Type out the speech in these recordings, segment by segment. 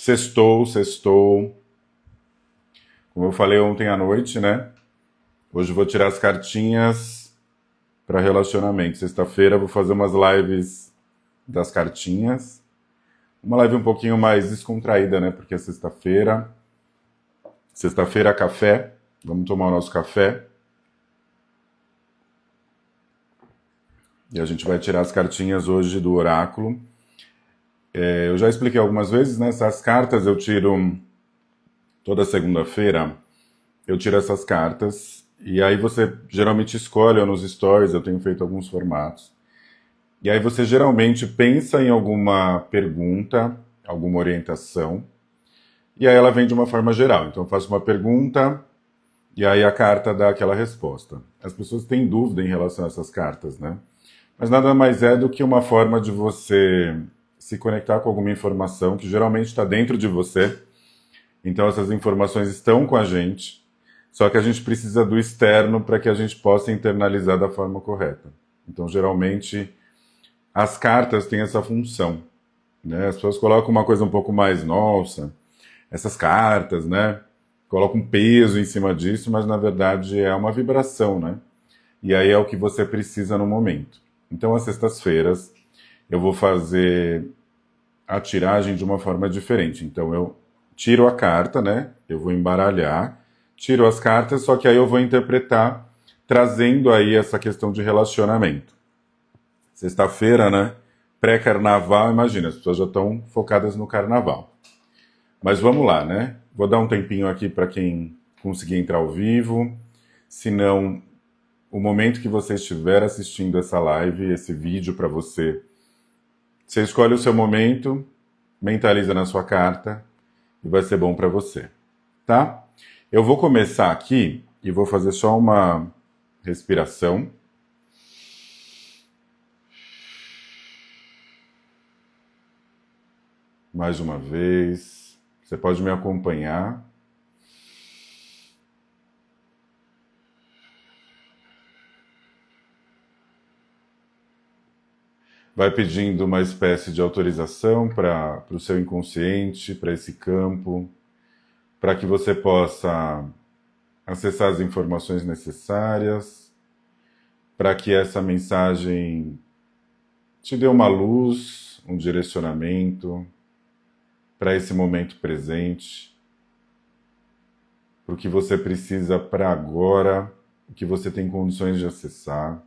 Sextou, sextou. Como eu falei ontem à noite, né? Hoje eu vou tirar as cartinhas para relacionamento. Sexta-feira eu vou fazer umas lives das cartinhas. Uma live um pouquinho mais descontraída, né? Porque é sexta-feira. Sexta-feira, café. Vamos tomar o nosso café. E a gente vai tirar as cartinhas hoje do oráculo. Eu já expliquei algumas vezes, né? Essas cartas eu tiro toda segunda-feira. Eu tiro essas cartas. E aí você geralmente escolhe, ou nos stories, eu tenho feito alguns formatos. E aí você geralmente pensa em alguma pergunta, alguma orientação. E aí ela vem de uma forma geral. Então eu faço uma pergunta e aí a carta dá aquela resposta. As pessoas têm dúvida em relação a essas cartas, né? Mas nada mais é do que uma forma de você se conectar com alguma informação que geralmente está dentro de você. Então essas informações estão com a gente, só que a gente precisa do externo para que a gente possa internalizar da forma correta. Então geralmente as cartas têm essa função, né? As pessoas colocam uma coisa um pouco mais, nossa, essas cartas, né? Colocam um peso em cima disso, mas na verdade é uma vibração, né? E aí é o que você precisa no momento. Então, às sextas-feiras, eu vou fazer a tiragem de uma forma diferente. Então, eu tiro a carta, né? Eu vou embaralhar, tiro as cartas, só que aí eu vou interpretar, trazendo aí essa questão de relacionamento. Sexta-feira, né? Pré-carnaval, imagina, as pessoas já estão focadas no carnaval. Mas vamos lá, né? Vou dar um tempinho aqui para quem conseguir entrar ao vivo. Se não, o momento que você estiver assistindo essa live, esse vídeo para você, você escolhe o seu momento, mentaliza na sua carta e vai ser bom para você, tá? Eu vou começar aqui e vou fazer só uma respiração. Mais uma vez. Você pode me acompanhar. Vai pedindo uma espécie de autorização para o seu inconsciente, para esse campo, para que você possa acessar as informações necessárias, para que essa mensagem te dê uma luz, um direcionamento para esse momento presente, para o que você precisa para agora, o que você tem condições de acessar.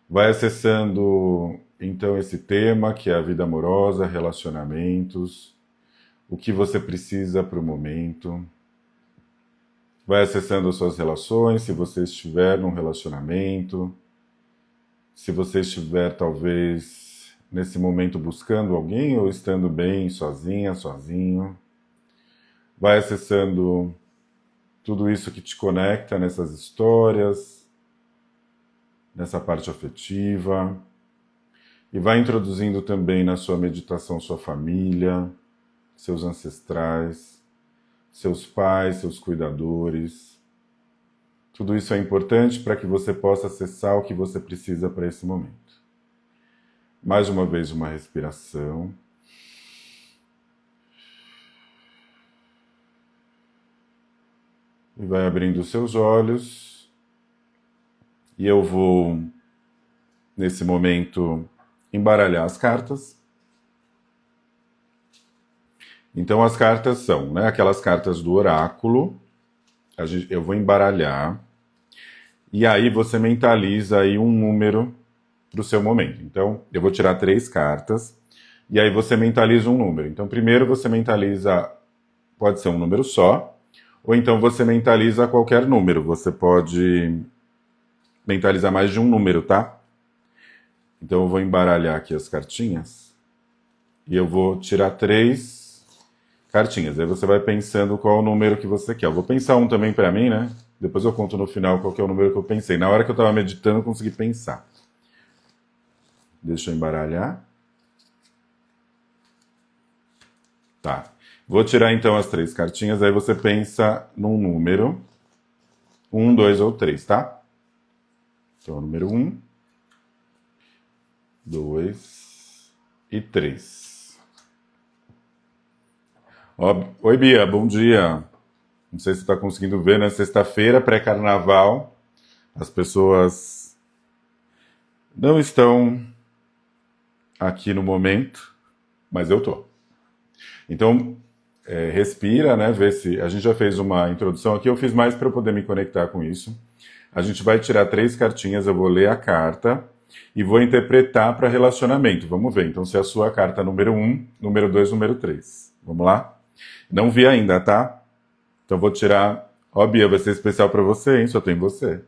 Vai acessando, então, esse tema, que é a vida amorosa, relacionamentos, o que você precisa para o momento. Vai acessando as suas relações, se você estiver num relacionamento, se você estiver, talvez, nesse momento buscando alguém ou estando bem sozinha, sozinho. Vai acessando tudo isso que te conecta nessas histórias, nessa parte afetiva, e vai introduzindo também na sua meditação sua família, seus ancestrais, seus pais, seus cuidadores. Tudo isso é importante para que você possa acessar o que você precisa para esse momento. Mais uma vez, uma respiração. E vai abrindo os seus olhos. E eu vou, nesse momento, embaralhar as cartas. Então as cartas são, né, aquelas cartas do oráculo. Eu vou embaralhar. E aí você mentaliza aí um número para o seu momento. Então eu vou tirar 3 cartas. E aí você mentaliza um número. Então primeiro você mentaliza, pode ser um número só. Ou então você mentaliza qualquer número. Você pode mentalizar mais de um número, tá? Então eu vou embaralhar aqui as cartinhas e eu vou tirar 3 cartinhas. Aí você vai pensando qual é o número que você quer. Eu vou pensar um também para mim, né? Depois eu conto no final qual que é o número que eu pensei. Na hora que eu estava meditando eu consegui pensar. Deixa eu embaralhar. Tá. Vou tirar então as 3 cartinhas, aí você pensa num número. 1, 2 ou 3, tá? Então, número 1, 2 e 3. Oi, Bia, bom dia. Não sei se você está conseguindo ver, né? Sexta-feira, pré-carnaval, as pessoas não estão aqui no momento, mas eu tô. Então, respira, né? Vê se. A gente já fez uma introdução aqui, eu fiz mais para eu poder me conectar com isso. A gente vai tirar 3 cartinhas, eu vou ler a carta e vou interpretar para relacionamento. Vamos ver. Então, se é a sua carta número 1, número 2, número 3. Vamos lá? Não vi ainda, tá? Então vou tirar. Ó, Bia, vai ser especial pra você, hein? Só tem você.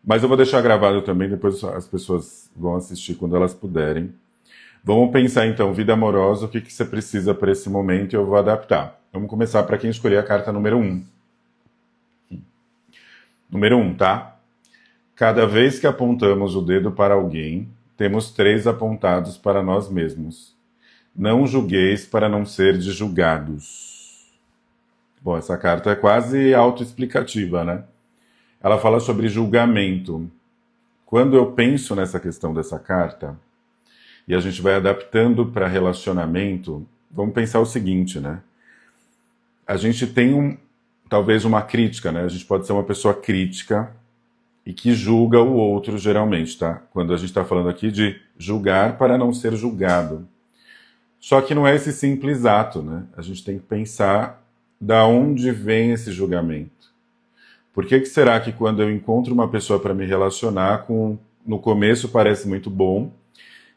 Mas eu vou deixar gravado também, depois as pessoas vão assistir quando elas puderem. Vamos pensar então, vida amorosa, o que você precisa para esse momento e eu vou adaptar. Vamos começar para quem escolher a carta número 1. Número 1, tá? Cada vez que apontamos o dedo para alguém, temos 3 apontados para nós mesmos. Não julgueis para não ser julgados. Bom, essa carta é quase autoexplicativa, né? Ela fala sobre julgamento. Quando eu penso nessa questão dessa carta, e a gente vai adaptando para relacionamento, vamos pensar o seguinte, né? A gente tem talvez uma crítica, né? A gente pode ser uma pessoa crítica e que julga o outro geralmente, tá? Quando a gente está falando aqui de julgar para não ser julgado. Só que não é esse simples ato, né? A gente tem que pensar da onde vem esse julgamento. Por que será que quando eu encontro uma pessoa para me relacionar, no começo parece muito bom,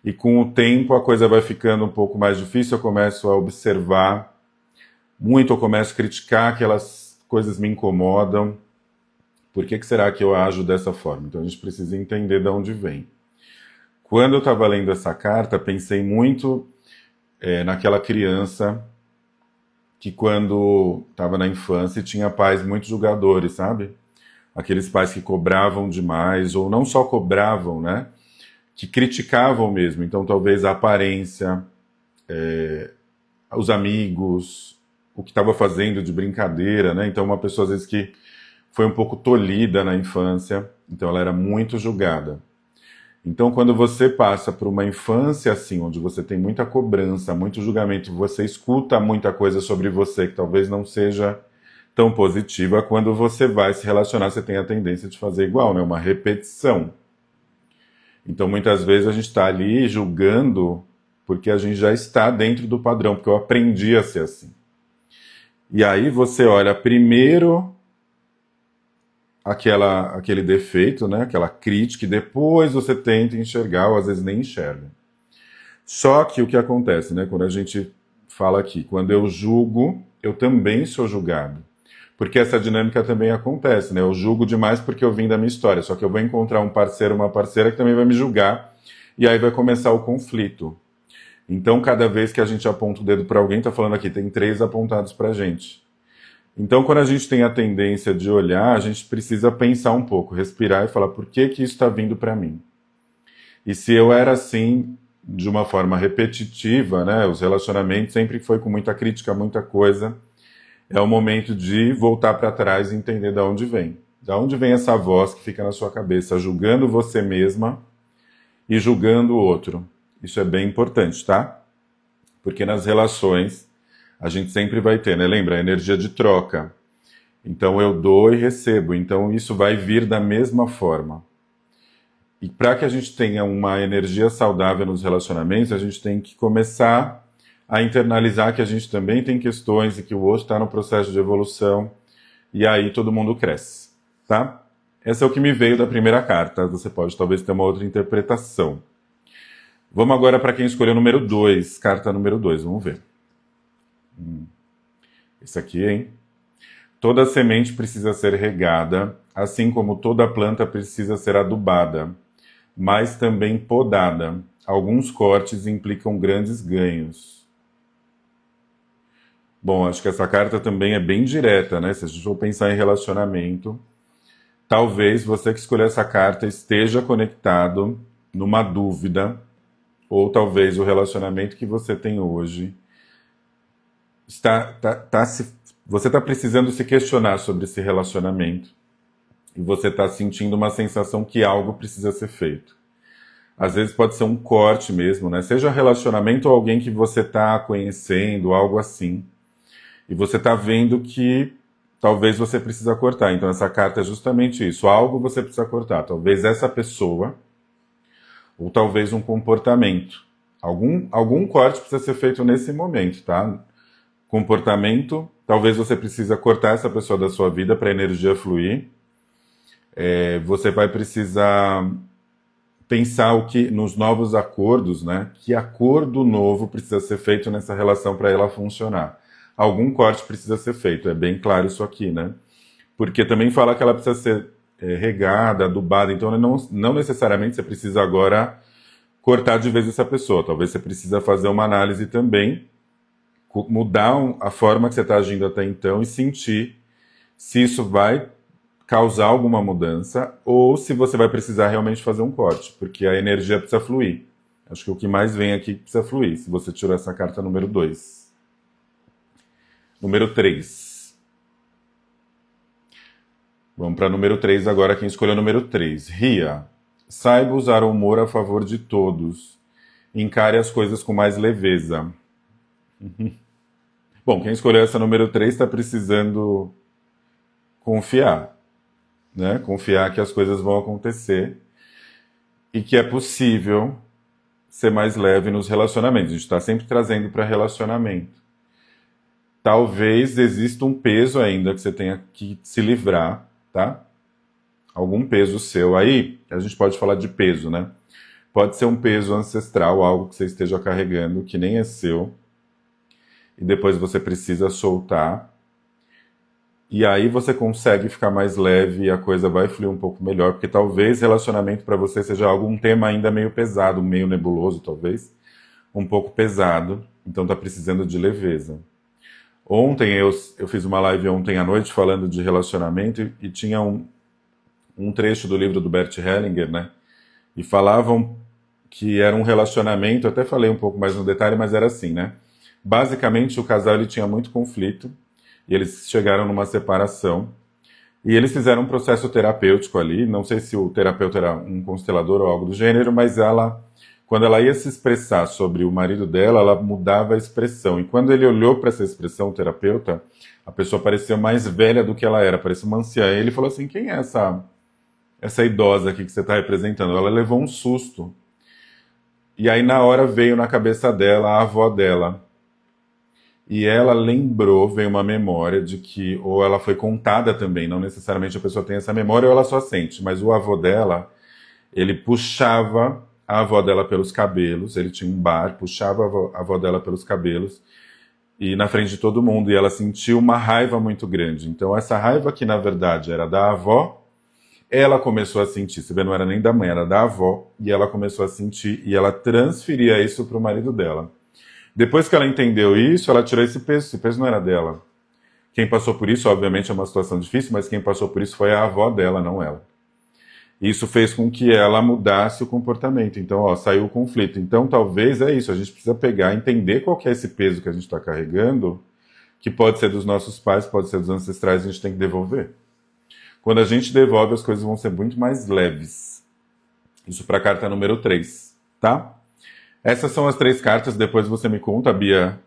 e com o tempo a coisa vai ficando um pouco mais difícil, eu começo a observar muito, eu começo a criticar, aquelas coisas me incomodam. Por que será que eu ajo dessa forma? Então a gente precisa entender de onde vem. Quando eu estava lendo essa carta, pensei muito naquela criança que quando estava na infância tinha pais muito julgadores, sabe? Aqueles pais que cobravam demais, ou não só cobravam, né? Que criticavam mesmo. Então talvez a aparência, os amigos, o que estava fazendo de brincadeira, né? Então uma pessoa às vezes que foi um pouco tolhida na infância, então ela era muito julgada. Então, quando você passa por uma infância assim, onde você tem muita cobrança, muito julgamento, você escuta muita coisa sobre você que talvez não seja tão positiva, quando você vai se relacionar, você tem a tendência de fazer igual, né? Uma repetição. Então, muitas vezes a gente está ali julgando porque a gente já está dentro do padrão, porque eu aprendi a ser assim. E aí você olha primeiro aquele defeito, né? Aquela crítica, e depois você tenta enxergar, ou às vezes nem enxerga. Só que o que acontece, né? Quando a gente fala aqui, quando eu julgo, eu também sou julgado. Porque essa dinâmica também acontece, né? Eu julgo demais porque eu vim da minha história, só que eu vou encontrar um parceiro, uma parceira que também vai me julgar, e aí vai começar o conflito. Então, cada vez que a gente aponta o dedo para alguém, tá falando aqui, tem 3 apontados pra gente. Então, quando a gente tem a tendência de olhar, a gente precisa pensar um pouco, respirar e falar, por que isso está vindo para mim? E se eu era assim, de uma forma repetitiva, né, os relacionamentos sempre foi com muita crítica, muita coisa, é o momento de voltar para trás e entender de onde vem. De onde vem essa voz que fica na sua cabeça, julgando você mesma e julgando o outro. Isso é bem importante, tá? Porque nas relações a gente sempre vai ter, né? Lembra? A energia de troca. Então eu dou e recebo. Então isso vai vir da mesma forma. E para que a gente tenha uma energia saudável nos relacionamentos, a gente tem que começar a internalizar que a gente também tem questões e que o outro está no processo de evolução. E aí todo mundo cresce, tá? Essa é o que me veio da primeira carta. Você pode talvez ter uma outra interpretação. Vamos agora para quem escolheu o número 2. Carta número 2, vamos ver. Esse aqui, hein? Toda semente precisa ser regada, assim como toda planta precisa ser adubada, mas também podada. Alguns cortes implicam grandes ganhos. Bom, acho que essa carta também é bem direta, né? Se a gente for pensar em relacionamento, talvez você que escolheu essa carta esteja conectado numa dúvida, ou talvez o relacionamento que você tem hoje você está precisando se questionar sobre esse relacionamento e você está sentindo uma sensação que algo precisa ser feito. Às vezes pode ser um corte mesmo, né? Seja relacionamento ou alguém que você está conhecendo, algo assim. E você está vendo que talvez você precisa cortar. Então essa carta é justamente isso. Algo você precisa cortar. Talvez essa pessoa, ou talvez um comportamento. Algum corte precisa ser feito nesse momento, tá? Comportamento, talvez você precisa cortar essa pessoa da sua vida para a energia fluir. Você vai precisar pensar nos novos acordos, né? Que acordo novo precisa ser feito nessa relação para ela funcionar. Algum corte precisa ser feito, é bem claro isso aqui, né? Porque também fala que ela precisa ser regada, adubada, então não necessariamente você precisa agora cortar de vez essa pessoa. Talvez você precisa fazer uma análise também, mudar a forma que você está agindo até então e sentir se isso vai causar alguma mudança ou se você vai precisar realmente fazer um corte, porque a energia precisa fluir. Acho que o que mais vem aqui precisa fluir, se você tirou essa carta número 2. Número 3. Vamos para número 3 agora, quem escolheu o número 3. Ria. Saiba usar o humor a favor de todos. Encare as coisas com mais leveza. Bom, quem escolheu essa número 3 está precisando confiar. Né? Confiar que as coisas vão acontecer e que é possível ser mais leve nos relacionamentos. A gente está sempre trazendo para relacionamento. Talvez exista um peso ainda que você tenha que se livrar, tá? Algum peso seu. Aí a gente pode falar de peso, né? Pode ser um peso ancestral, algo que você esteja carregando que nem é seu e depois você precisa soltar. E aí você consegue ficar mais leve e a coisa vai fluir um pouco melhor, porque talvez relacionamento para você seja um tema ainda meio pesado, meio nebuloso talvez, um pouco pesado, então tá precisando de leveza. Ontem eu fiz uma live ontem à noite falando de relacionamento e tinha um trecho do livro do Bert Hellinger, né? E falavam que era um relacionamento, eu até falei um pouco mais no detalhe, mas era assim, né? Basicamente o casal ele tinha muito conflito, e eles chegaram numa separação. E eles fizeram um processo terapêutico ali. Não sei se o terapeuta era um constelador ou algo do gênero, mas ela, quando ela ia se expressar sobre o marido dela, ela mudava a expressão. E quando ele olhou para essa expressão, o terapeuta, a pessoa parecia mais velha do que ela era, parecia uma anciã. E ele falou assim, quem é essa idosa aqui que você está representando? Ela levou um susto. E aí na hora veio na cabeça dela a avó dela. E ela lembrou, veio uma memória de que, ou ela foi contada também, não necessariamente a pessoa tem essa memória ou ela só sente, mas o avô dela, ele puxava a avó dela pelos cabelos, ele tinha um bar, puxava a avó dela pelos cabelos, e na frente de todo mundo, e ela sentiu uma raiva muito grande. Então essa raiva que na verdade era da avó, ela começou a sentir, se bem não era nem da mãe, era da avó, e ela começou a sentir, e ela transferia isso para o marido dela. Depois que ela entendeu isso, ela tirou esse peso não era dela. Quem passou por isso, obviamente, é uma situação difícil, mas quem passou por isso foi a avó dela, não ela. Isso fez com que ela mudasse o comportamento. Então, ó, saiu o conflito. Então, talvez é isso, a gente precisa pegar, entender qual que é esse peso que a gente está carregando, que pode ser dos nossos pais, pode ser dos ancestrais, a gente tem que devolver. Quando a gente devolve, as coisas vão ser muito mais leves. Isso para a carta número 3, tá? Essas são as 3 cartas, depois você me conta, Bia,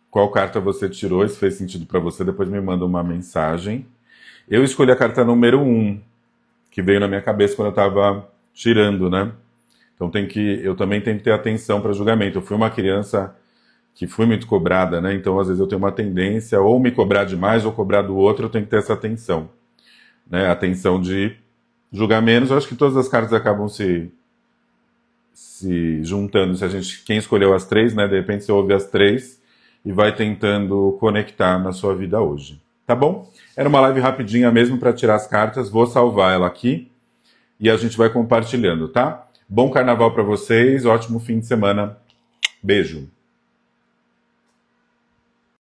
qual carta você tirou, se fez sentido para você, depois me manda uma mensagem. Eu escolhi a carta número 1, que veio na minha cabeça quando eu estava tirando, né? Então eu também tenho que ter atenção para julgamento. Eu fui uma criança que fui muito cobrada, né? Então às vezes eu tenho uma tendência ou me cobrar demais ou cobrar do outro, eu tenho que ter essa atenção. Né? Atenção de julgar menos, eu acho que todas as cartas acabam se juntando, quem escolheu as 3, né, de repente você ouve as 3 e vai tentando conectar na sua vida hoje, tá bom? Era uma live rapidinha mesmo para tirar as cartas, vou salvar ela aqui e a gente vai compartilhando, tá? Bom carnaval para vocês, ótimo fim de semana, beijo!